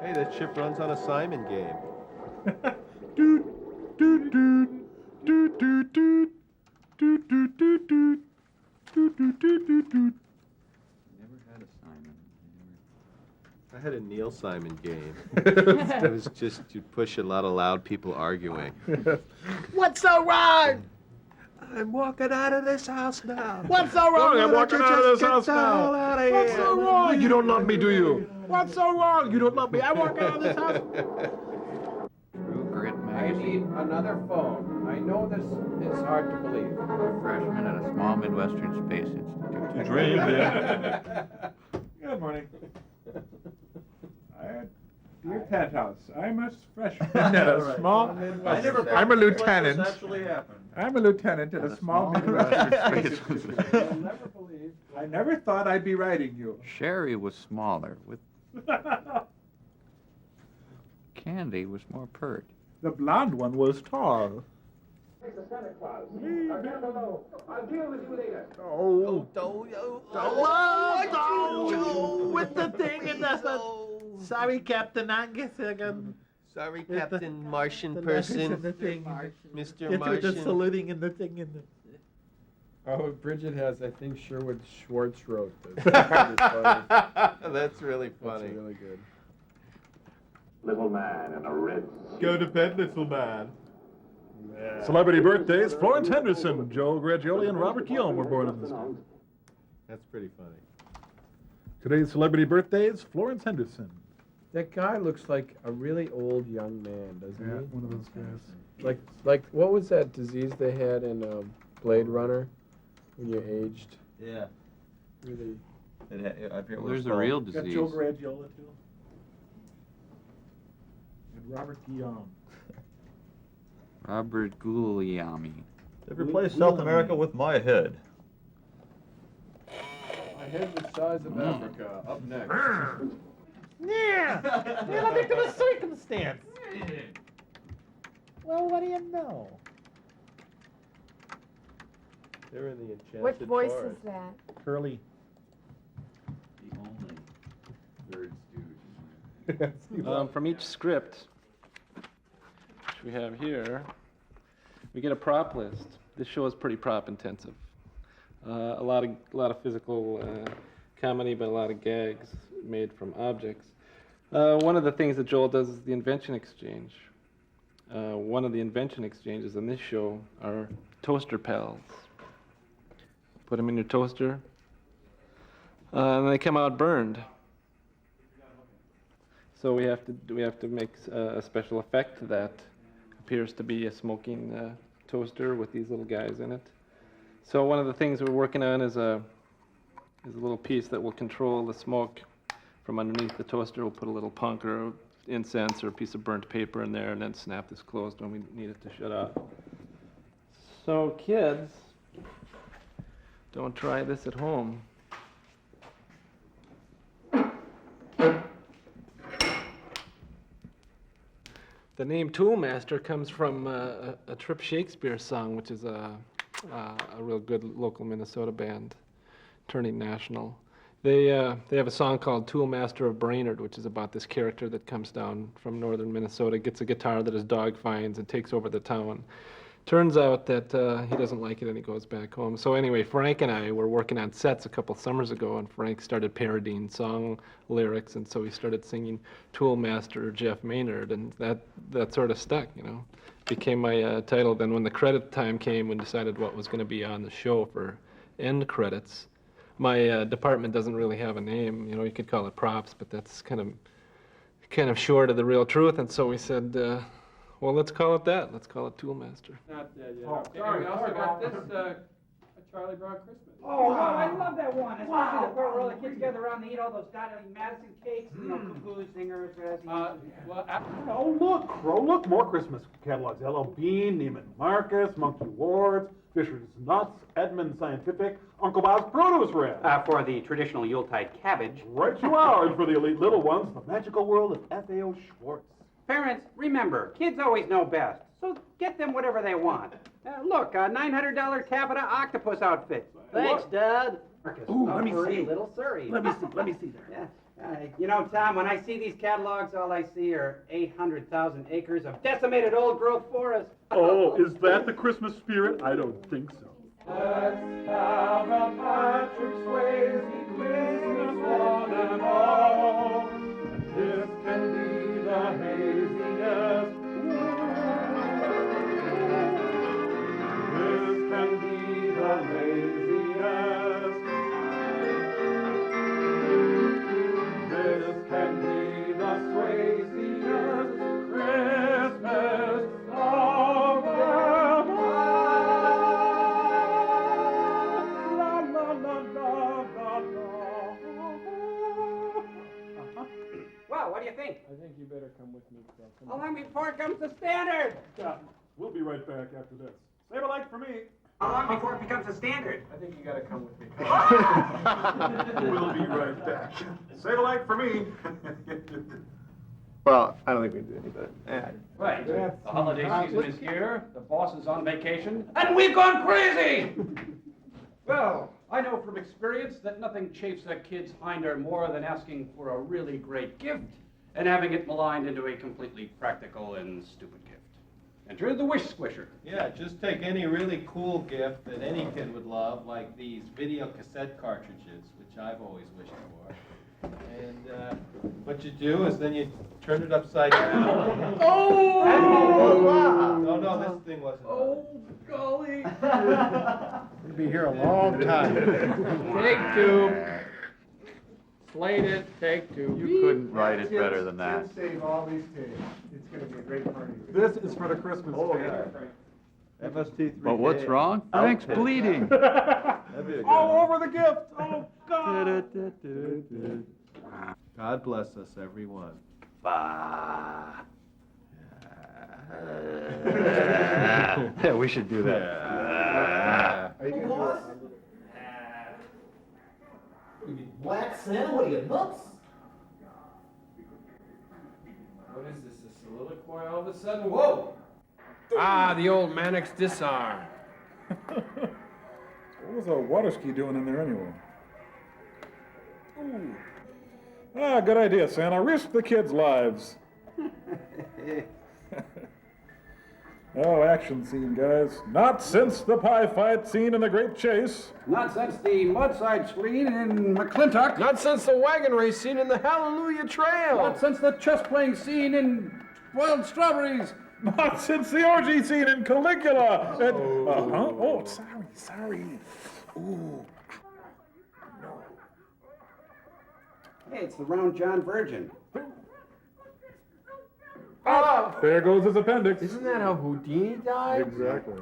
Hey, that ship runs on a Simon game. Doot, doot, doot, doot, doot, doot, doot, doot, doot, doot, doot, doot, doot, doot, doot. Never had a Simon. I had a Neil Simon game. It was just, you'd push a lot of loud people arguing. What's so wrong? I'm walking out of this house now. What's so wrong? I'm walking out of this house now. What's so wrong? You don't love me, do you? What's so wrong? You don't love me. I walk out of this house. True Grit I magazine. need another phone. I know this is hard to believe. Freshman at a small Midwestern Space Institute. Dream, yeah. Good morning. Dear Penthouse, I'm a freshman at a small Midwestern. I'm a lieutenant. I'm a lieutenant at a small Midwestern Space Institute. You'll never believe. I never thought I'd be writing you. Sherry was smaller, with Candy was more pert. The blonde one was tall. Santa Claus. Down below. I'll deal with you later. Oh, With the thing and that's the... Sorry, Captain Angus. Sorry, Captain Martian person. The thing. Mr. The Martian. saluting and the thing and the... Oh, Bridget has, I think Sherwood Schwartz wrote this. That's really funny. That's really good. Little man in a red Go to bed, little man. Celebrity birthdays: Florence Henderson, Joe Gragioli, and Robert Guillaume were born on this day. That's pretty funny. Today's celebrity birthdays: Florence Henderson. That guy looks like a really old young man, doesn't Yeah, he? one of those guys. Like what was that disease they had in Blade Runner when you aged? Yeah. Really? There's a real Got Joe disease. Gragioli too. And Robert Guillaume. Robert Guglielmi. They replaced South America with my head. My head the size of Africa. Up next. Yeah! You're a victim of circumstance. Well, what do you know? They're in the Enchanted What voice Forest. is that? Curly. The only third stooge. From each script, which we have here, we get a prop list. This show is pretty prop intensive. A lot of physical comedy, but a lot of gags made from objects. One of the things that Joel does is the invention exchange. One of the invention exchanges in this show are toaster pals. Put them in your toaster, and they come out burned. So we have to make a special effect that appears to be a smoking toaster with these little guys in it. So one of the things we're working on is a little piece that will control the smoke from underneath the toaster. We'll put a little punk or incense or a piece of burnt paper in there and then snap this closed when we need it to shut off. So kids, don't try this at home. The name Toolmaster comes from a Trip Shakespeare song, which is a real good local Minnesota band, turning national. They have a song called Toolmaster of Brainerd, which is about this character that comes down from northern Minnesota, gets a guitar that his dog finds, and takes over the town. Turns out that he doesn't like it and he goes back home. So anyway, Frank and I were working on sets a couple summers ago, and Frank started parodying song lyrics, and so he started singing Toolmaster Jeff Maynard, and that sort of stuck, you know. Became my title. Then when the credit time came, we decided what was going to be on the show for end credits. My department doesn't really have a name, you know. You could call it props, but that's kind of short of the real truth, and so we said, well, let's call it that. Let's call it Toolmaster. Not dead yet. Sorry, we also got this A Charlie Brown Christmas. Oh, I love that one. Especially the part where all the kids gather around and they eat all those goddamn Madison cakes and cuckoo singers. Oh, look, Crow, look, more Christmas catalogs. L.L. Bean, Neiman Marcus, Monkey Ward's, Fisher's Nuts, Edmund Scientific, Uncle Bob's Produce Red. For the traditional Yuletide cabbage. Right 2 hours for the elite little ones, the magical world of F.A.O. Schwartz. Parents, remember, kids always know best. So get them whatever they want. Look, a $900 taffeta octopus outfit. Thanks, Dad. Marcus, Ooh, let me see. Little Surrey. Let me see there. Yeah. You know, Tom, when I see these catalogs, all I see are 800,000 acres of decimated old-growth forest. Oh, is that the Christmas spirit? I don't think so. Let's have a Patrick Swayze Christmas one and all. And this can be the haziest. This can be the laziest. This can be the Swayziest Christmas of them all. La, la, la, la, la, la. Well, what do you think? I think you better come with me, Phil. Come How on. long before it comes to standard? Yeah, we'll be right back after this. Save a like for me. How long before it becomes a standard? I think you gotta come with me. We'll be right back. Save a like for me. Well, I don't think we can do any better. Right. The holiday season is here, the boss is on vacation, and we've gone crazy! Well, I know from experience that nothing chafes a kid's hinder more than asking for a really great gift and having it maligned into a completely practical and stupid gift. Enter the wish squisher. Yeah, just take any really cool gift that any kid would love, like these video cassette cartridges, which I've always wished for. And what you do is then you turn it upside down. Oh, wow. No, no, this thing wasn't. Oh, golly. We'll be here a long time. Take two. Slate it, take two. You couldn't write it better than that. Save all these tapes. It's gonna be a great party. This is for the Christmas fair. MST3K. But what's wrong? Frank's Outtakes. bleeding. That'd be a good All one. over the gift. Oh, God. God bless us, everyone. Yeah, we should do that. Are you gonna Black Santa, what are you, nuts? What is this, a soliloquy all of a sudden? Whoa! Ah, the old Mannix disarm. What was a water ski doing in there anyway? Ooh. Ah, good idea, Santa. Risk the kids' lives. Oh, action scene, guys. Not since the pie fight scene in The Great Chase. Not since the mudside spleen in McClintock. Not since the wagon race scene in the Hallelujah Trail. Not since the chess playing scene in Boiled Strawberries. Not since the orgy scene in Caligula. And, oh, sorry. Ooh. Hey, it's the Round John Virgin. Oh, There goes his appendix. isn't that how Houdini died? Exactly.